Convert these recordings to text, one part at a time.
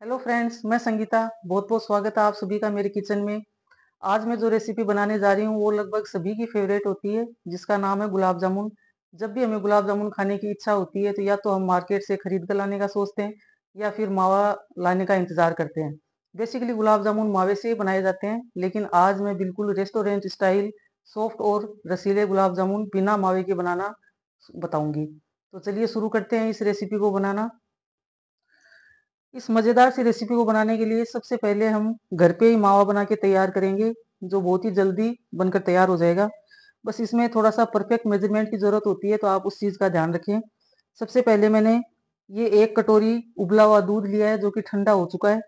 Hello friends, मैं संगीता। बहुत बहुत स्वागत है आप सभी का मेरे किचन में। आज मैं जो रेसिपी बनाने जा रही हूँ वो लगभग सभी की फेवरेट होती है, जिसका नाम है गुलाब जामुन। जब भी हमें गुलाब जामुन खाने की इच्छा होती है तो या तो हम मार्केट से खरीद कर लाने का सोचते हैं या फिर मावा लाने का इंतजार करते हैं। बेसिकली गुलाब जामुन मावे से ही बनाए जाते हैं, लेकिन आज मैं बिल्कुल रेस्टोरेंट स्टाइल सॉफ्ट और रसीले गुलाब जामुन बिना मावे के बनाना बताऊंगी। तो चलिए शुरू करते हैं इस रेसिपी को बनाना। इस मजेदार सी रेसिपी को बनाने के लिए सबसे पहले हम घर पे ही मावा बना के तैयार करेंगे, जो बहुत ही जल्दी बनकर तैयार हो जाएगा। बस इसमें थोड़ा सा परफेक्ट मेजरमेंट की जरूरत होती है, तो आप उस चीज का ध्यान रखें। सबसे पहले मैंने ये 1 कटोरी उबला हुआ दूध लिया है, जो कि ठंडा हो चुका है।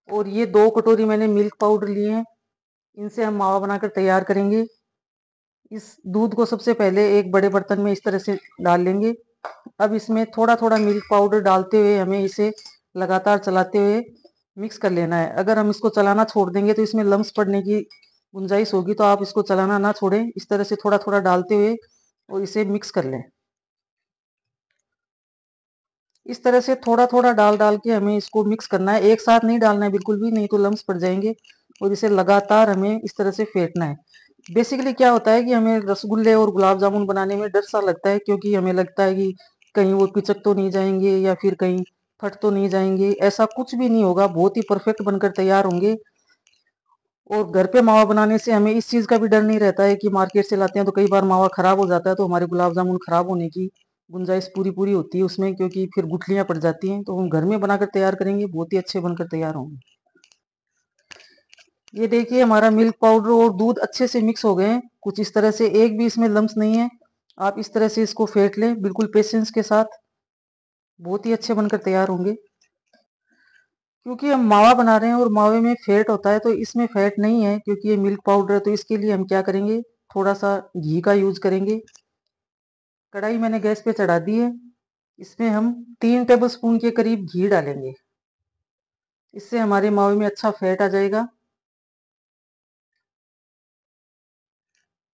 और ये 2 कटोरी मैंने मिल्क पाउडर लिए हैं, इनसे हम मावा बनाकर तैयार करेंगे। इस दूध को सबसे पहले एक बड़े बर्तन में इस तरह से डाल लेंगे। अब इसमें थोड़ा थोड़ा मिल्क पाउडर डालते हुए हमें इसे लगातार चलाते हुए मिक्स कर लेना है। अगर हम इसको चलाना छोड़ देंगे तो इसमें लम्स पड़ने की गुंजाइश होगी, तो आप इसको चलाना ना छोड़ें। इस तरह से थोड़ा थोड़ा डालते हुए और इसे मिक्स कर लें। इस तरह से थोड़ा थोड़ा डाल डाल के हमें इसको मिक्स करना है, एक साथ नहीं डालना है बिल्कुल भी, नहीं तो लम्स पड़ जाएंगे। और इसे लगातार हमें इस तरह से फेंटना है। बेसिकली क्या होता है कि हमें रसगुल्ले और गुलाब जामुन बनाने में डर सा लगता है, क्योंकि हमें लगता है कि कहीं वो पिचक तो नहीं जाएंगे या फिर कहीं फट तो नहीं जाएंगे। ऐसा कुछ भी नहीं होगा, बहुत ही परफेक्ट बनकर तैयार होंगे। और घर पे मावा बनाने से हमें इस चीज का भी डर नहीं रहता है कि मार्केट से लाते हैं तो कई बार मावा खराब हो जाता है, तो हमारे गुलाब जामुन खराब होने की गुंजाइश पूरी पूरी होती है उसमें, क्योंकि फिर गुठलियां पड़ जाती हैं। तो हम घर में बनाकर तैयार करेंगे, बहुत ही अच्छे बनकर तैयार होंगे। ये देखिए, हमारा मिल्क पाउडर और दूध अच्छे से मिक्स हो गए हैं, कुछ इस तरह से, एक भी इसमें लम्स नहीं है। आप इस तरह से इसको फेंट लें बिल्कुल पेशेंस के साथ, बहुत ही अच्छे बनकर तैयार होंगे। क्योंकि हम मावा बना रहे हैं और मावे में फैट होता है, तो इसमें फैट नहीं है क्योंकि ये मिल्क पाउडर है। तो इसके लिए हम क्या करेंगे, थोड़ा सा घी का यूज करेंगे। कढ़ाई मैंने गैस पे चढ़ा दी है, इसमें हम 3 टेबल स्पून के करीब घी डालेंगे। इससे हमारे मावे में अच्छा फैट आ जाएगा।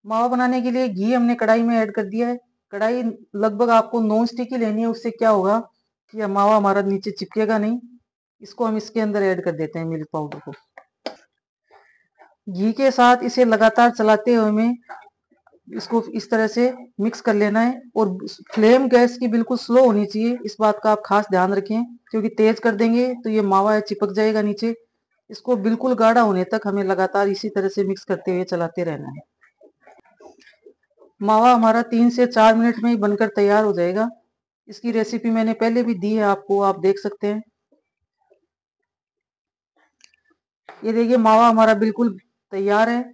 मावा बनाने के लिए घी हमने कढ़ाई में ऐड कर दिया है। कढ़ाई लगभग आपको नॉन स्टिक ही लेनी है, उससे क्या होगा कि यह मावा हमारा नीचे चिपकेगा नहीं। इसको हम इसके अंदर ऐड कर देते हैं मिल्क पाउडर को। घी के साथ इसे लगातार चलाते हुए हमें इसको इस तरह से मिक्स कर लेना है। और फ्लेम गैस की बिल्कुल स्लो होनी चाहिए, इस बात का आप खास ध्यान रखें, क्योंकि तेज कर देंगे तो ये मावा है चिपक जाएगा नीचे। इसको बिल्कुल गाढ़ा होने तक हमें लगातार इसी तरह से मिक्स करते हुए चलाते रहना है। मावा हमारा 3 से 4 मिनट में ही बनकर तैयार हो जाएगा। इसकी रेसिपी मैंने पहले भी दी है आपको, आप देख सकते हैं। ये देखिए, मावा हमारा बिल्कुल तैयार है।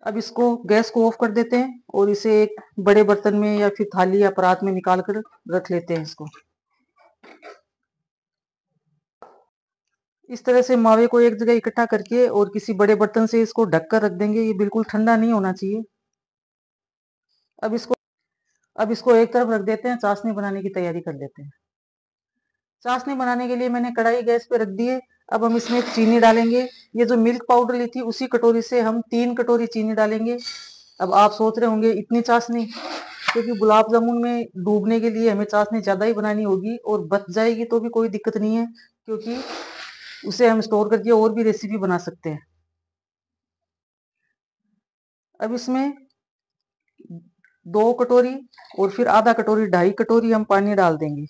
अब इसको गैस को ऑफ कर देते हैं और इसे एक बड़े बर्तन में या फिर थाली या परात में निकाल कर रख लेते हैं इसको। इस तरह से मावे को एक जगह इकट्ठा करके और किसी बड़े बर्तन से इसको ढककर रख देंगे। ये बिल्कुल ठंडा नहीं होना चाहिए। अब इसको अब इसको एक तरफ रख देते हैं, चाशनी बनाने की तैयारी कर लेते हैं। चाशनी बनाने के लिए मैंने कढ़ाई गैस पे रख दी है। अब हम इसमें चीनी डालेंगे। ये जो मिल्क पाउडर ली थी उसी कटोरी से हम 3 कटोरी चीनी डालेंगे। अब आप सोच रहे होंगे इतनी चाशनी, क्योंकि गुलाब जामुन में डूबने के लिए हमें चाशनी ज्यादा ही बनानी होगी, और बच जाएगी तो भी कोई दिक्कत नहीं है, क्योंकि उसे हम स्टोर करके और भी रेसिपी बना सकते हैं। अब इसमें 2 कटोरी और फिर आधा कटोरी 2.5 कटोरी हम पानी डाल देंगे।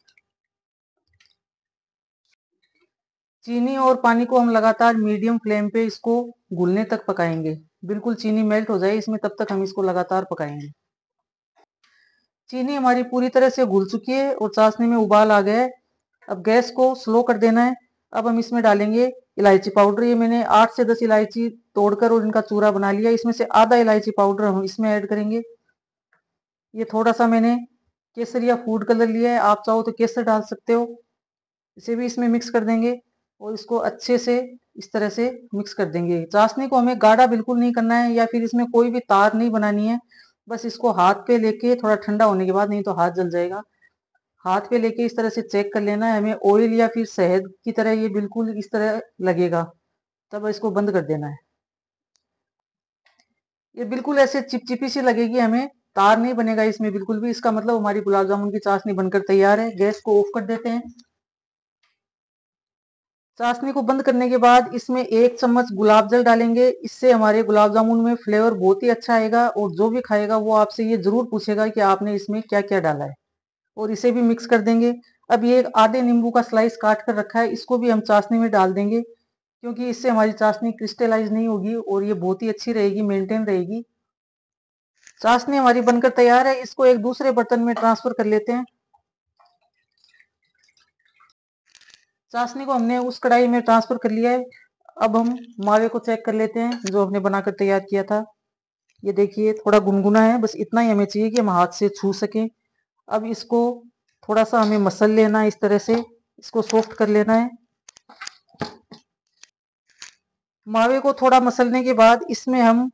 चीनी और पानी को हम लगातार मीडियम फ्लेम पे इसको घुलने तक पकाएंगे। बिल्कुल चीनी मेल्ट हो जाए इसमें, तब तक हम इसको लगातार पकाएंगे। चीनी हमारी पूरी तरह से घुल चुकी है और चाशनी में उबाल आ गया है। अब गैस को स्लो कर देना है। अब हम इसमें डालेंगे इलायची पाउडर। ये मैंने 8 से 10 इलायची तोड़कर और इनका चूरा बना लिया। इसमें से आधा इलायची पाउडर हम इसमें ऐड करेंगे। ये थोड़ा सा मैंने केसर या फूड कलर लिया है, आप चाहो तो केसर डाल सकते हो। इसे भी इसमें मिक्स कर देंगे और इसको अच्छे से इस तरह से मिक्स कर देंगे। चाशनी को हमें गाढ़ा बिल्कुल नहीं करना है, या फिर इसमें कोई भी तार नहीं बनानी है। बस इसको हाथ पे लेके थोड़ा ठंडा होने के बाद, नहीं तो हाथ जल जाएगा, हाथ पे लेके इस तरह से चेक कर लेना है। हमें ऑयल या फिर शहद की तरह ये बिल्कुल इस तरह लगेगा, तब इसको बंद कर देना है। ये बिल्कुल ऐसे चिपचिपी सी लगेगी हमें, तार नहीं बनेगा इसमें बिल्कुल भी। इसका मतलब हमारी गुलाब जामुन की चाशनी बनकर तैयार है। गैस को ऑफ कर देते हैं। चाशनी को बंद करने के बाद इसमें 1 चम्मच गुलाब जल डालेंगे। इससे हमारे गुलाब जामुन में फ्लेवर बहुत ही अच्छा आएगा और जो भी खाएगा वो आपसे ये जरूर पूछेगा कि आपने इसमें क्या क्या डाला है। और इसे भी मिक्स कर देंगे। अब ये एक आधे नींबू का स्लाइस काट कर रखा है, इसको भी हम चाशनी में डाल देंगे, क्योंकि इससे हमारी चाशनी क्रिस्टलाइज नहीं होगी और ये बहुत ही अच्छी रहेगी, मेंटेन रहेगी। चाशनी हमारी बनकर तैयार है। इसको एक दूसरे बर्तन में ट्रांसफर कर लेते हैं। चाशनी को हमने उस कढ़ाई में ट्रांसफर कर लिया है। अब हम मावे को चेक कर लेते हैं जो हमने बनाकर तैयार किया था। ये देखिए थोड़ा गुनगुना है, बस इतना ही हमें चाहिए कि हम हाथ से छू सकें। अब इसको थोड़ा सा हमें मसल लेना है, इस तरह से इसको सॉफ्ट कर लेना है। मावे को थोड़ा मसलने के बाद इसमें हम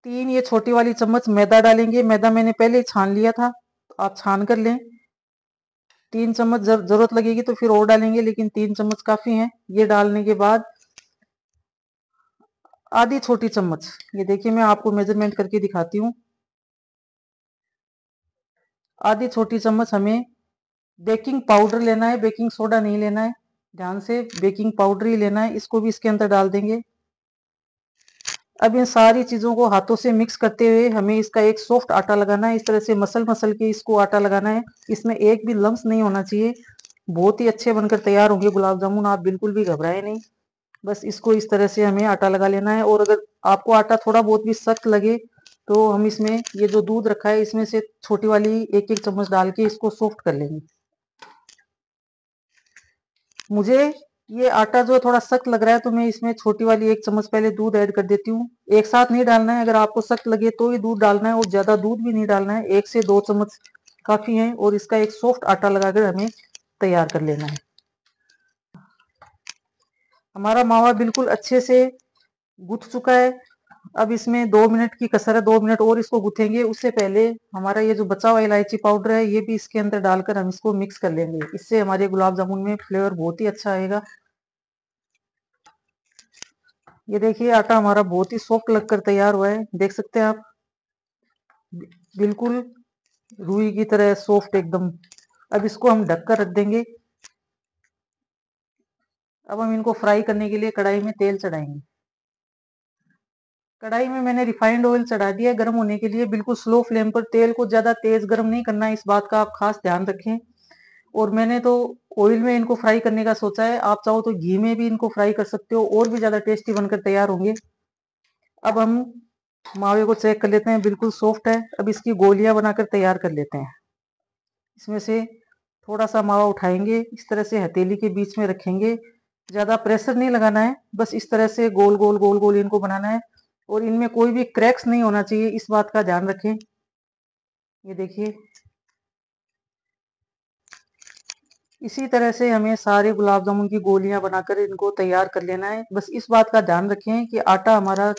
3 ये छोटी वाली चम्मच मैदा डालेंगे। मैदा मैंने पहले ही छान लिया था, तो आप छान कर लें। 3 चम्मच जरूरत लगेगी तो फिर और डालेंगे, लेकिन 3 चम्मच काफी है। ये डालने के बाद आधी छोटी चम्मच, ये देखिए मैं आपको मेजरमेंट करके दिखाती हूँ। आधी छोटी चम्मच हमें बेकिंग पाउडर लेना है, बेकिंग सोडा नहीं लेना है। ध्यान से बेकिंग पाउडर ही लेना है। इसको भी इसके अंदर डाल देंगे। अब इन सारी चीजों को हाथों से मिक्स करते हुए हमें इसका एक सॉफ्ट आटा लगाना है। इस तरह से मसल मसल के इसको आटा लगाना है। इसमें एक भी लम्स नहीं होना चाहिए। बहुत ही अच्छे बनकर तैयार होंगे गुलाब जामुन, आप बिल्कुल भी घबराए नहीं। बस इसको इस तरह से हमें आटा लगा लेना है। और अगर आपको आटा थोड़ा बहुत भी सख्त लगे तो हम इसमें ये जो दूध रखा है इसमें से छोटी वाली एक एक चम्मच डाल के इसको सॉफ्ट कर लेंगे। मुझे ये आटा जो थोड़ा सख्त लग रहा है तो मैं इसमें छोटी वाली एक चम्मच पहले दूध ऐड कर देती हूँ। एक साथ नहीं डालना है, अगर आपको सख्त लगे तो ही दूध डालना है और ज्यादा दूध भी नहीं डालना है। 1 से 2 चम्मच काफी है। और इसका एक सॉफ्ट आटा लगाकर हमें तैयार कर लेना है। हमारा मावा बिल्कुल अच्छे से गुथ चुका है। अब इसमें 2 मिनट की कसर है, 2 मिनट और इसको गुथेंगे। उससे पहले हमारा ये जो बचा हुआ इलायची पाउडर है ये भी इसके अंदर डालकर हम इसको मिक्स कर लेंगे। इससे हमारे गुलाब जामुन में फ्लेवर बहुत ही अच्छा आएगा। ये देखिए आटा हमारा बहुत ही सॉफ्ट लगकर तैयार हुआ है, देख सकते हैं आप। बिल्कुल रुई की तरह सॉफ्ट एकदम। अब इसको हम ढक कर रख देंगे। अब हम इनको फ्राई करने के लिए कढ़ाई में तेल चढ़ाएंगे। कढ़ाई में मैंने रिफाइंड ऑयल चढ़ा दिया है गर्म होने के लिए। बिल्कुल स्लो फ्लेम पर, तेल को ज्यादा तेज गर्म नहीं करना है, इस बात का आप खास ध्यान रखें। और मैंने तो ऑयल में इनको फ्राई करने का सोचा है, आप चाहो तो घी में भी इनको फ्राई कर सकते हो और भी ज्यादा टेस्टी बनकर तैयार होंगे। अब हम मावे को चेक कर लेते हैं, बिल्कुल सॉफ्ट है। अब इसकी गोलियां बनाकर तैयार कर लेते हैं। इसमें से थोड़ा सा मावा उठाएंगे, इस तरह से हथेली के बीच में रखेंगे। ज्यादा प्रेशर नहीं लगाना है, बस इस तरह से गोल गोल गोल गोल इनको बनाना है। और इनमें कोई भी क्रैक्स नहीं होना चाहिए, इस बात का ध्यान रखें। ये देखिए इसी तरह से हमें सारे गुलाब जामुन की गोलियां बनाकर इनको तैयार कर लेना है। बस इस बात का ध्यान रखें कि आटा हमारा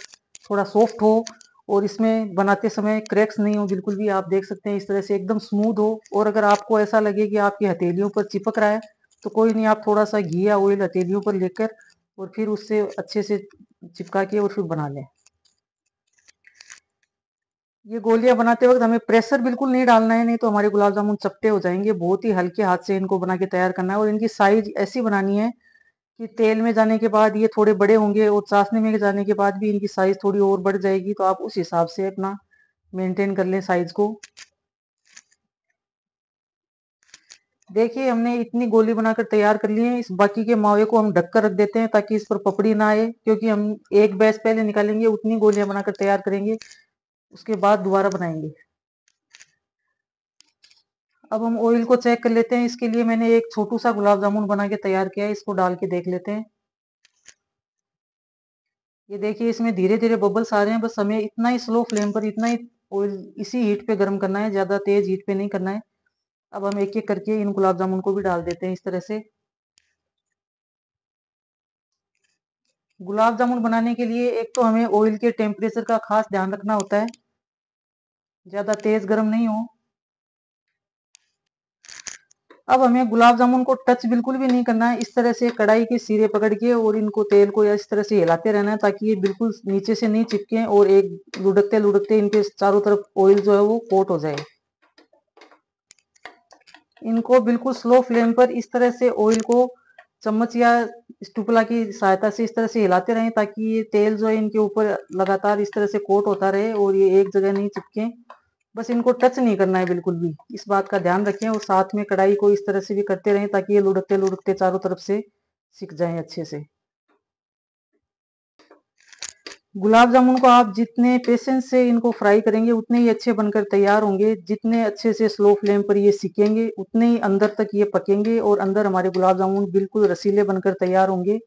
थोड़ा सॉफ्ट हो और इसमें बनाते समय क्रैक्स नहीं हो बिल्कुल भी। आप देख सकते हैं इस तरह से एकदम स्मूथ हो। और अगर आपको ऐसा लगे कि आपकी हथेलियों पर चिपक रहा है तो कोई नहीं, आप थोड़ा सा घी या ऑयल हथेलियों पर लेकर और फिर उससे अच्छे से चिपका के और फिर बना लें। ये गोलियां बनाते वक्त हमें प्रेशर बिल्कुल नहीं डालना है, नहीं तो हमारे गुलाब जामुन चपटे हो जाएंगे। बहुत ही हल्के हाथ से इनको बना के तैयार करना है। और इनकी साइज ऐसी बनानी है कि तेल में जाने के बाद ये थोड़े बड़े होंगे और चाशनी में जाने के बाद भी इनकी साइज थोड़ी और बढ़ जाएगी। तो आप उस हिसाब से अपना मेंटेन कर लें साइज को। देखिए हमने इतनी गोली बनाकर तैयार कर ली है। इस बाकी के मावे को हम ढककर रख देते हैं ताकि इस पर पपड़ी ना आए, क्योंकि हम एक बैच पहले निकालेंगे, उतनी गोलियां बनाकर तैयार करेंगे, उसके बाद दोबारा बनाएंगे। अब हम ऑयल को चेक कर लेते हैं। इसके लिए मैंने एक छोटू सा गुलाब जामुन बना के तैयार किया है, इसको डाल के देख लेते हैं। ये देखिए इसमें धीरे धीरे बबल्स आ रहे हैं। बस हमें इतना ही स्लो फ्लेम पर, इतना ही ऑयल इसी हीट पे गर्म करना है, ज्यादा तेज हीट पे नहीं करना है। अब हम एक एक करके इन गुलाब जामुन को भी डाल देते हैं इस तरह से। गुलाब जामुन बनाने के लिए एक तो हमें ऑयल के टेम्परेचर का खास ध्यान रखना होता है, ज्यादा तेज गर्म नहीं हो। अब हमें गुलाब जामुन को टच बिल्कुल भी नहीं करना है। इस तरह से कढ़ाई के सिरे पकड़ के और इनको तेल को या इस तरह से हिलाते रहना है ताकि ये बिल्कुल नीचे से नहीं चिपके और एक लुढ़कते लुढ़कते इनके चारों तरफ ऑयल जो है वो कोट हो जाए। इनको बिल्कुल स्लो फ्लेम पर इस तरह से ऑयल को चम्मच या स्टुपला की सहायता से इस तरह से हिलाते रहें ताकि ये तेल जो है इनके ऊपर लगातार इस तरह से कोट होता रहे और ये एक जगह नहीं चिपके। बस इनको टच नहीं करना है बिल्कुल भी, इस बात का ध्यान रखें और साथ में कढ़ाई को इस तरह से भी करते रहें ताकि ये लुढ़कते लुढ़कते चारों तरफ से सिक जाएं अच्छे से। गुलाब जामुन को आप जितने पेशेंस से इनको फ्राई करेंगे उतने ही अच्छे बनकर तैयार होंगे। जितने अच्छे से स्लो फ्लेम पर ये सिकेंगे उतने ही अंदर तक ये पकेंगे और अंदर हमारे गुलाब जामुन बिल्कुल रसीले बनकर तैयार होंगे।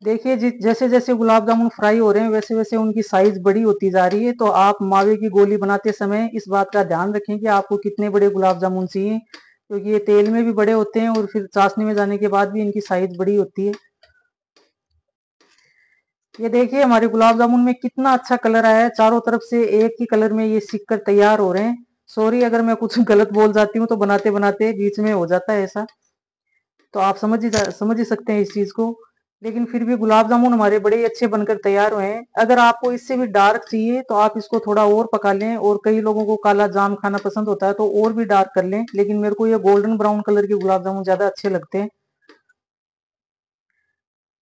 देखिए जैसे जैसे गुलाब जामुन फ्राई हो रहे हैं वैसे वैसे उनकी साइज बड़ी होती जा रही है। तो आप मावे की गोली बनाते समय इस बात का ध्यान रखें कि आपको कितने बड़े गुलाब जामुन चाहिए, क्योंकि ये तेल में भी बड़े होते हैं और फिर चाशनी में जाने के बाद भी इनकी साइज बड़ी होती है। ये देखिए हमारे गुलाब जामुन में कितना अच्छा कलर आया है, चारों तरफ से एक ही कलर में ये सिक कर तैयार हो रहे हैं। सॉरी अगर मैं कुछ गलत बोल जाती हूँ तो बनाते बनाते बीच में हो जाता है ऐसा, तो आप समझ ही सकते हैं इस चीज को। लेकिन फिर भी गुलाब जामुन हमारे बड़े ही अच्छे बनकर तैयार हुए हैं। अगर आपको इससे भी डार्क चाहिए तो आप इसको थोड़ा और पका लें, और कई लोगों को काला जाम खाना पसंद होता है तो और भी डार्क कर लें, लेकिन मेरे को ये गोल्डन ब्राउन कलर के गुलाब जामुन ज्यादा अच्छे लगते हैं।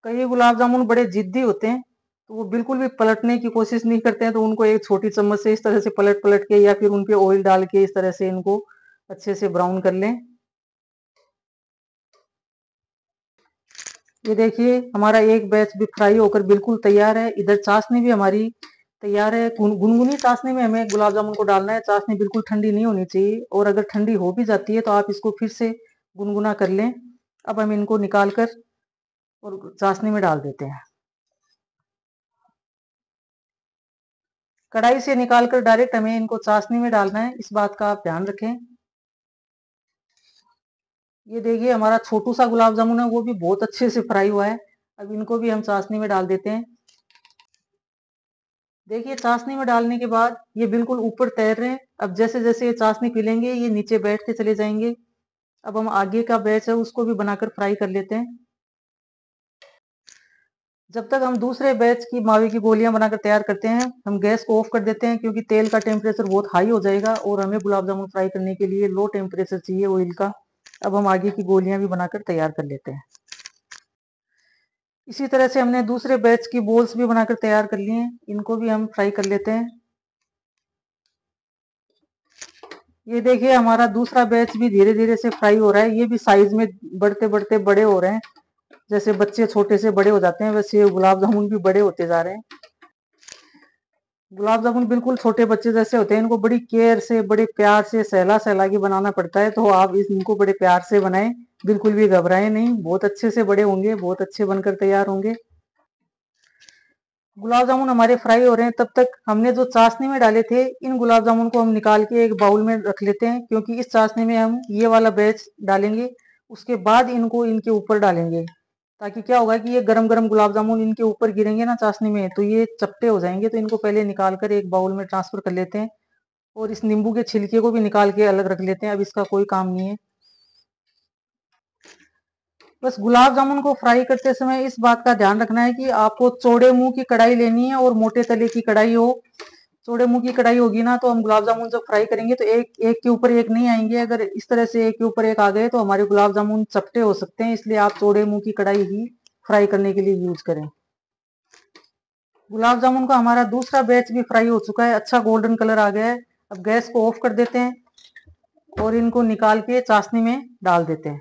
कई गुलाब जामुन बड़े जिद्दी होते हैं तो वो बिल्कुल भी पलटने की कोशिश नहीं करते हैं, तो उनको एक छोटी चम्मच से इस तरह से पलट पलट के या फिर उन पे ऑयल डाल के इस तरह से इनको अच्छे से ब्राउन कर लें। ये देखिए हमारा एक बैच भी फ्राई होकर बिल्कुल तैयार है। इधर चाशनी भी हमारी तैयार है। गुनगुनी चाशनी में हमें गुलाब जामुन को डालना है, चाशनी बिल्कुल ठंडी नहीं होनी चाहिए, और अगर ठंडी हो भी जाती है तो आप इसको फिर से गुनगुना कर लें। अब हम इनको निकाल कर और चाशनी में डाल देते हैं। कढ़ाई से निकाल कर डायरेक्ट हमें इनको चाशनी में डालना है, इस बात का आप ध्यान रखें। ये देखिए हमारा छोटू सा गुलाब जामुन है वो भी बहुत अच्छे से फ्राई हुआ है। अब इनको भी हम चाशनी में डाल देते हैं। देखिए चाशनी में डालने के बाद ये बिल्कुल ऊपर तैर रहे हैं। अब जैसे जैसे ये चाशनी पिलेंगे ये नीचे बैठते चले जाएंगे। अब हम आगे का बैच है उसको भी बनाकर फ्राई कर लेते हैं। जब तक हम दूसरे बैच की मावे की गोलियां बनाकर तैयार करते हैं हम गैस को ऑफ कर देते हैं, क्योंकि तेल का टेम्परेचर बहुत हाई हो जाएगा और हमें गुलाब जामुन फ्राई करने के लिए लो टेम्परेचर चाहिए ऑयल का। अब हम आगे की गोलियां भी बनाकर तैयार कर लेते हैं। इसी तरह से हमने दूसरे बैच की बॉल्स भी बनाकर तैयार कर लिए हैं, इनको भी हम फ्राई कर लेते हैं। ये देखिए हमारा दूसरा बैच भी धीरे धीरे से फ्राई हो रहा है। ये भी साइज में बढ़ते बढ़ते बड़े हो रहे हैं। जैसे बच्चे छोटे से बड़े हो जाते हैं वैसे ये गुलाब जामुन भी बड़े होते जा रहे हैं। गुलाब जामुन बिल्कुल छोटे बच्चे जैसे होते हैं, इनको बड़ी केयर से बड़े प्यार से सहला सहला के बनाना पड़ता है, तो आप इनको बड़े प्यार से बनाएं, बिल्कुल भी घबराएं नहीं। बहुत अच्छे से बड़े होंगे, बहुत अच्छे बनकर तैयार होंगे। गुलाब जामुन हमारे फ्राई हो रहे हैं, तब तक हमने जो चाशनी में डाले थे इन गुलाब जामुन को हम निकाल के एक बाउल में रख लेते हैं, क्योंकि इस चाशनी में हम ये वाला बैच डालेंगे, उसके बाद इनको इनके ऊपर डालेंगे, ताकि क्या होगा कि ये गरम गरम गुलाब जामुन इनके ऊपर गिरेंगे ना चाशनी में तो ये चपटे हो जाएंगे। तो इनको पहले निकाल कर एक बाउल में ट्रांसफर कर लेते हैं, और इस नींबू के छिलके को भी निकाल के अलग रख लेते हैं, अब इसका कोई काम नहीं है। बस गुलाब जामुन को फ्राई करते समय इस बात का ध्यान रखना है कि आपको चौड़े मुंह की कढ़ाई लेनी है और मोटे तले की कढ़ाई हो। चौड़े मुंह की कढ़ाई होगी ना तो हम गुलाब जामुन जब फ्राई करेंगे तो एक एक के ऊपर एक नहीं आएंगे। अगर इस तरह से एक के ऊपर एक आ गए तो हमारे गुलाब जामुन चपटे हो सकते हैं, इसलिए आप चौड़े मुंह की कढ़ाई ही फ्राई करने के लिए यूज करें। गुलाब जामुन का हमारा दूसरा बैच भी फ्राई हो चुका है, अच्छा गोल्डन कलर आ गया है। अब गैस को ऑफ कर देते हैं और इनको निकाल के चाशनी में डाल देते हैं।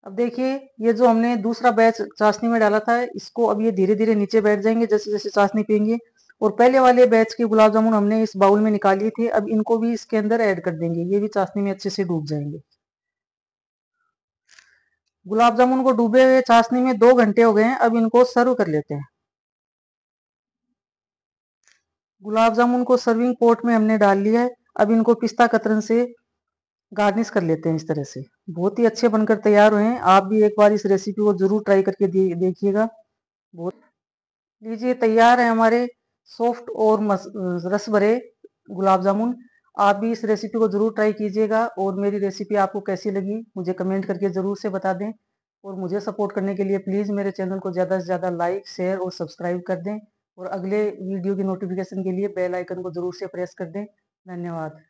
अब देखिए ये जो हमने दूसरा बैच चाशनी में डाला था इसको अब ये धीरे धीरे नीचे बैठ जाएंगे जैसे जैसे चाशनी पियेंगे। और पहले वाले बैच के गुलाब जामुन हमने इस बाउल में निकाल लिए थे, अब इनको भी इसके अंदर ऐड कर देंगे, ये भी चाशनी में अच्छे से डूब जाएंगे। गुलाब जामुन को डूबे हुए चाशनी में 2 घंटे हो गए हैं, अब इनको सर्व कर लेते हैं। गुलाब जामुन को सर्विंग पोर्ट में हमने डाल लिया है, अब इनको पिस्ता कतरन से गार्निश कर लेते हैं इस तरह से। बहुत ही अच्छे बनकर तैयार हुए हैं, आप भी एक बार इस रेसिपी को जरूर ट्राई करके देखिएगा। बहुत लीजिए तैयार है हमारे सॉफ्ट और रस भरे गुलाब जामुन। आप भी इस रेसिपी को जरूर ट्राई कीजिएगा, और मेरी रेसिपी आपको कैसी लगी मुझे कमेंट करके जरूर से बता दें। और मुझे सपोर्ट करने के लिए प्लीज़ मेरे चैनल को ज़्यादा से ज़्यादा लाइक, शेयर और सब्सक्राइब कर दें और अगले वीडियो की नोटिफिकेशन के लिए बेल आइकन को ज़रूर से प्रेस कर दें। धन्यवाद।